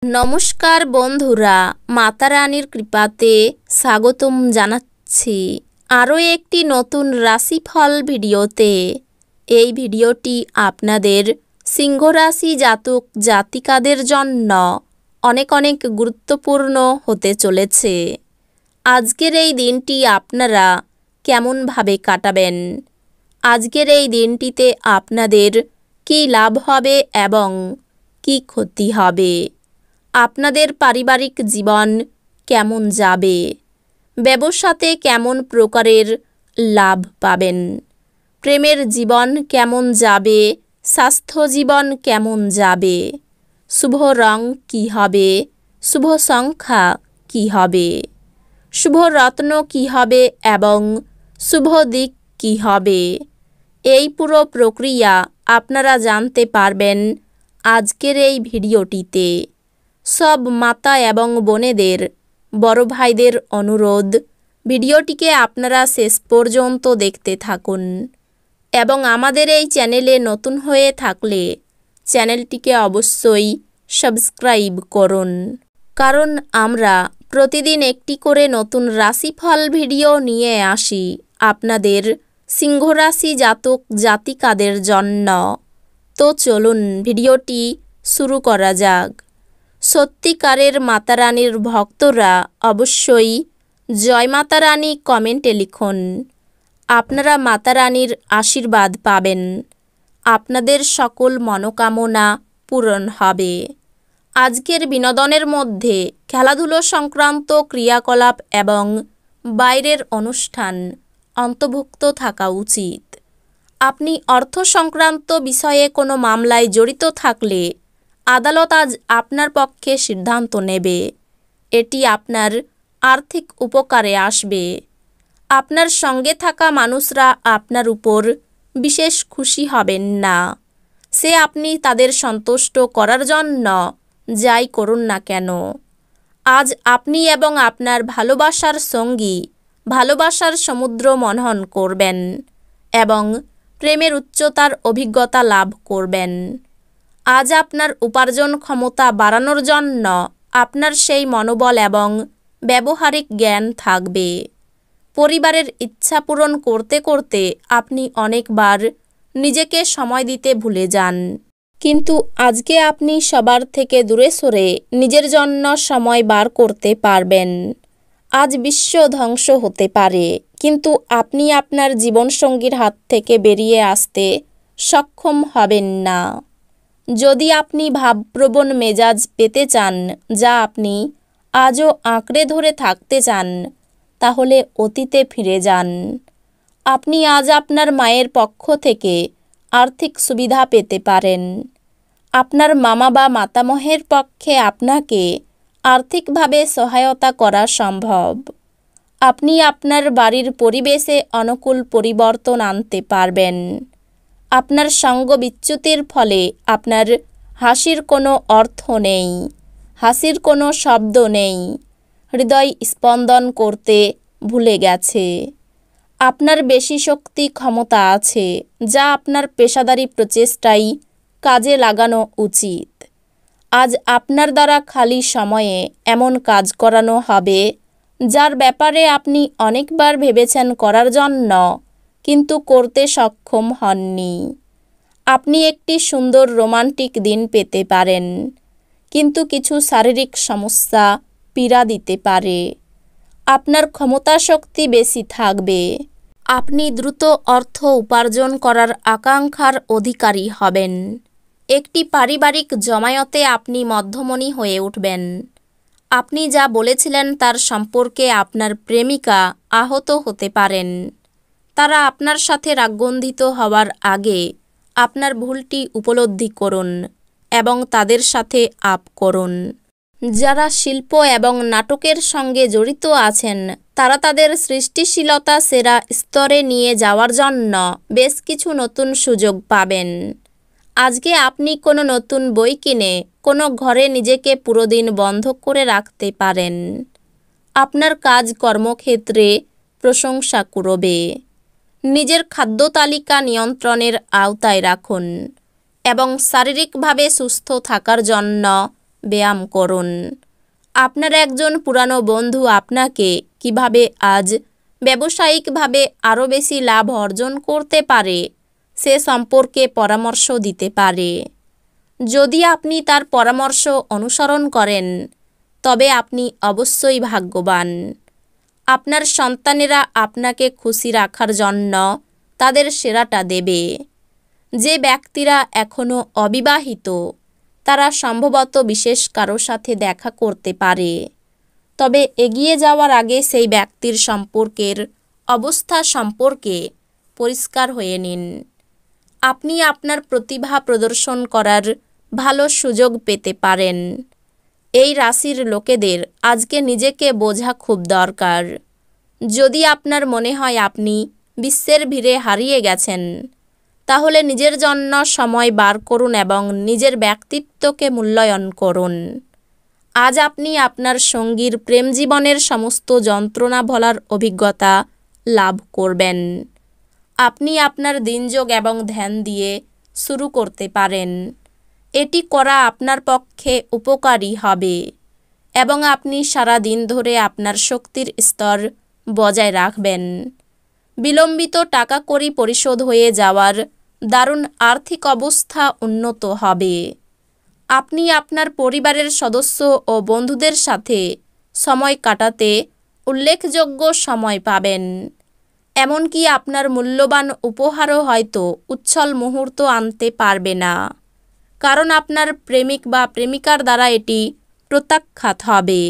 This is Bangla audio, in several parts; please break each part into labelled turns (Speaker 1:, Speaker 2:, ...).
Speaker 1: নমস্কার বন্ধুরা, মাতা রানীর কৃপাতে স্বাগতম জানাচ্ছি আরও একটি নতুন রাশিফল ভিডিওতে। এই ভিডিওটি আপনাদের সিংহ রাশি জাতক জাতিকাদের জন্য অনেক অনেক গুরুত্বপূর্ণ হতে চলেছে। আজকের এই দিনটি আপনারা কেমনভাবে কাটাবেন, আজকের এই দিনটিতে আপনাদের কী লাভ হবে এবং কী ক্ষতি হবে, আপনাদের পারিবারিক জীবন কেমন যাবে, ব্যবসাতে কেমন প্রকারের লাভ পাবেন, প্রেমের জীবন কেমন যাবে, স্বাস্থ্য জীবন কেমন যাবে, শুভ রং কী হবে, শুভ সংখ্যা কী হবে, শুভ রত্ন কী হবে এবং শুভ দিক কী হবে, এই পুরো প্রক্রিয়া আপনারা জানতে পারবেন আজকের এই ভিডিওটিতে। সব মাতা এবং বোনেদের, বড় ভাইদের অনুরোধ, ভিডিওটিকে আপনারা শেষ পর্যন্ত দেখতে থাকুন এবং আমাদের এই চ্যানেলে নতুন হয়ে থাকলে চ্যানেলটিকে অবশ্যই সাবস্ক্রাইব করুন, কারণ আমরা প্রতিদিন একটি করে নতুন রাশিফল ভিডিও নিয়ে আসি আপনাদের সিংহ রাশি জাতক জাতিকাদের জন্য। তো চলুন ভিডিওটি শুরু করা যাক। সত্যিকারের মাতা রানীর ভক্তরা অবশ্যই জয় মাতা রানী কমেন্টে লিখুন। আপনারা মাতা রানীর আশীর্বাদ পাবেন, আপনাদের সকল মনোকামনা পূরণ হবে। আজকের বিনোদনের মধ্যে খেলাধুলো সংক্রান্ত ক্রিয়াকলাপ এবং বাইরের অনুষ্ঠান অন্তর্ভুক্ত থাকা উচিত। আপনি অর্থ সংক্রান্ত বিষয়ে কোনো মামলায় জড়িত থাকলে আদালত আজ আপনার পক্ষে সিদ্ধান্ত নেবে। এটি আপনার আর্থিক উপকারে আসবে। আপনার সঙ্গে থাকা মানুষরা আপনার উপর বিশেষ খুশি হবেন না। সে আপনি তাদের সন্তুষ্ট করার জন্য যাই করুন না কেন। আজ আপনি এবং আপনার ভালোবাসার সঙ্গী ভালোবাসার সমুদ্র মনন করবেন এবং প্রেমের উচ্চতার অভিজ্ঞতা লাভ করবেন। আজ আপনার উপার্জন ক্ষমতা বাড়ানোর জন্য আপনার সেই মনোবল এবং ব্যবহারিক জ্ঞান থাকবে। পরিবারের ইচ্ছা পূরণ করতে করতে আপনি অনেকবার নিজেকে সময় দিতে ভুলে যান, কিন্তু আজকে আপনি সবার থেকে দূরে সরে নিজের জন্য সময় বার করতে পারবেন। আজ বিশ্ব ধ্বংস হতে পারে, কিন্তু আপনি আপনার জীবনসঙ্গীর হাত থেকে বেরিয়ে আসতে সক্ষম হবেন না। যদি আপনি ভাবপ্রবণ মেজাজ পেতে চান, যা আপনি আজও আঁকড়ে ধরে থাকতে চান, তাহলে অতীতে ফিরে যান। আপনি আজ আপনার মায়ের পক্ষ থেকে আর্থিক সুবিধা পেতে পারেন। আপনার মামা বা মাতামহের পক্ষে আপনাকে আর্থিকভাবে সহায়তা করা সম্ভব। আপনি আপনার বাড়ির পরিবেশে অনুকূল পরিবর্তন আনতে পারবেন। আপনার সঙ্গ বিচ্যুতির ফলে আপনার হাসির কোনো অর্থ নেই, হাসির কোনো শব্দ নেই, হৃদয় স্পন্দন করতে ভুলে গেছে। আপনার বেশি শক্তি ক্ষমতা আছে, যা আপনার পেশাদারি প্রচেষ্টায় কাজে লাগানো উচিত। আজ আপনার দ্বারা খালি সময়ে এমন কাজ করানো হবে যার ব্যাপারে আপনি অনেকবার ভেবেছেন করার জন্য, কিন্তু করতে সক্ষম হননি। আপনি একটি সুন্দর রোমান্টিক দিন পেতে পারেন, কিন্তু কিছু শারীরিক সমস্যা পীড়া দিতে পারে। আপনার ক্ষমতা শক্তি বেশি থাকবে। আপনি দ্রুত অর্থ উপার্জন করার আকাঙ্ক্ষার অধিকারী হবেন। একটি পারিবারিক জমায়েতে আপনি মধ্যমণি হয়ে উঠবেন। আপনি যা বলেছিলেন তার সম্পর্কে আপনার প্রেমিকা আহত হতে পারেন। তারা আপনার সাথে রাগগন্ধিত হওয়ার আগে আপনার ভুলটি উপলব্ধি করুন এবং তাদের সাথে আপ করুন। যারা শিল্প এবং নাটকের সঙ্গে জড়িত আছেন, তারা তাদের সৃষ্টিশীলতা সেরা স্তরে নিয়ে যাওয়ার জন্য বেশ কিছু নতুন সুযোগ পাবেন। আজকে আপনি কোনো নতুন বই কিনে কোনো ঘরে নিজেকে পুরো দিন বন্ধ করে রাখতে পারেন। আপনার কাজ কর্মক্ষেত্রে প্রশংসা কুড়োবে। নিজের খাদ্য তালিকা নিয়ন্ত্রণের আওতায় রাখুন এবং শারীরিকভাবে সুস্থ থাকার জন্য ব্যায়াম করুন। আপনার একজন পুরানো বন্ধু আপনাকে কিভাবে আজ ব্যবসায়িকভাবে আরও বেশি লাভ অর্জন করতে পারে সে সম্পর্কে পরামর্শ দিতে পারে। যদি আপনি তার পরামর্শ অনুসরণ করেন তবে আপনি অবশ্যই ভাগ্যবান। আপনার সন্তানেরা আপনাকে খুশি রাখার জন্য তাদের সেরাটা দেবে। যে ব্যক্তিরা এখনও অবিবাহিত তারা সম্ভবত বিশেষ কারো সাথে দেখা করতে পারে, তবে এগিয়ে যাওয়ার আগে সেই ব্যক্তির সম্পর্কের অবস্থা সম্পর্কে পরিষ্কার হয়ে নিন। আপনি আপনার প্রতিভা প্রদর্শন করার ভালো সুযোগ পেতে পারেন। এই রাশির লোকেদের আজকে নিজেকে বোঝা খুব দরকার। যদি আপনার মনে হয় আপনি বিশ্বের ভিড়ে হারিয়ে গেছেন, তাহলে নিজের জন্য সময় বার করুন এবং নিজের ব্যক্তিত্বকে মূল্যায়ন করুন। আজ আপনি আপনার সঙ্গীর প্রেম জীবনের সমস্ত যন্ত্রণা ভোলার অভিজ্ঞতা লাভ করবেন। আপনি আপনার দিনযোগ এবং ধ্যান দিয়ে শুরু করতে পারেন। এটি করা আপনার পক্ষে উপকারী হবে এবং আপনি সারা দিন ধরে আপনার শক্তির স্তর বজায় রাখবেন। বিলম্বিত টাকা কড়ি পরিশোধ হয়ে যাওয়ার দারুণ আর্থিক অবস্থা উন্নত হবে। আপনি আপনার পরিবারের সদস্য ও বন্ধুদের সাথে সময় কাটাতে উল্লেখযোগ্য সময় পাবেন। এমনকি আপনার মূল্যবান উপহারও হয়তো উচ্ছল মুহূর্ত আনতে পারবে না, কারণ আপনার প্রেমিক বা প্রেমিকার দ্বারা এটি প্রত্যাখ্যাত হবে।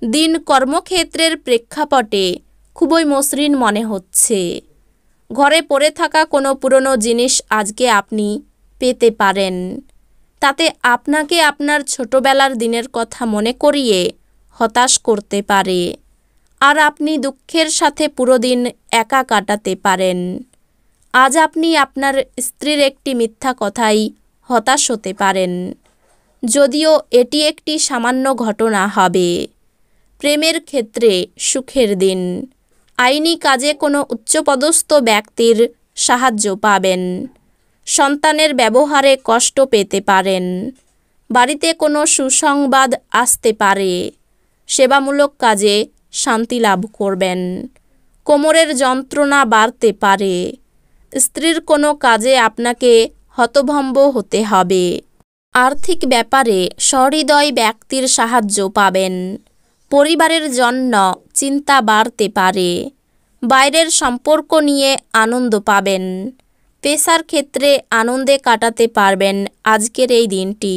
Speaker 1: দিন কর্মক্ষেত্রের প্রেক্ষাপটে খুবই মসৃণ মনে হচ্ছে। ঘরে পড়ে থাকা কোনো পুরনো জিনিস আজকে আপনি পেতে পারেন। তাতে আপনাকে আপনার ছোটবেলার দিনের কথা মনে করিয়ে হতাশ করতে পারে, আর আপনি দুঃখের সাথে পুরো দিন একা কাটাতে পারেন। আজ আপনি আপনার স্ত্রীর একটি মিথ্যা কথাই হতাশ হতে পারেন, যদিও এটি একটি সামান্য ঘটনা হবে। প্রেমের ক্ষেত্রে সুখের দিন। আইনি কাজে কোনো উচ্চপদস্থ ব্যক্তির সাহায্য পাবেন। সন্তানের ব্যবহারে কষ্ট পেতে পারেন। বাড়িতে কোনো সুসংবাদ আসতে পারে। সেবামূলক কাজে শান্তি লাভ করবেন। কোমরের যন্ত্রণা বাড়তে পারে। স্ত্রীর কোনো কাজে আপনাকে হতভম্ব হতে হবে। আর্থিক ব্যাপারে সহৃদয় ব্যক্তির সাহায্য পাবেন। পরিবারের জন্য চিন্তা বাড়তে পারে। বাইরের সম্পর্ক নিয়ে আনন্দ পাবেন। পেশার ক্ষেত্রে আনন্দে কাটাতে পারবেন আজকের এই দিনটি।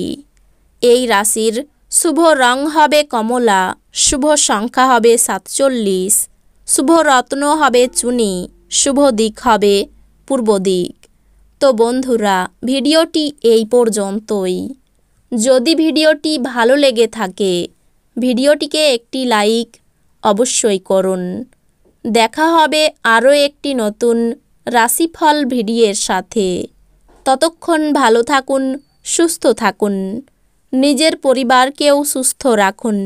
Speaker 1: এই রাশির শুভ রং হবে কমলা, শুভ সংখ্যা হবে 47, শুভ রত্ন হবে চুনি, শুভ দিক হবে পূর্ব দিক। তো বন্ধুরা, ভিডিওটি এই পর্যন্তই। যদি ভিডিওটি ভালো লেগে থাকে ভিডিওটিকে একটি লাইক অবশ্যই করুন। দেখা হবে আরও একটি নতুন রাশিফল ভিডিওর সাথে। ততক্ষণ ভালো থাকুন, সুস্থ থাকুন, নিজের পরিবারকেও সুস্থ রাখুন।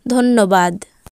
Speaker 1: ধন্যবাদ।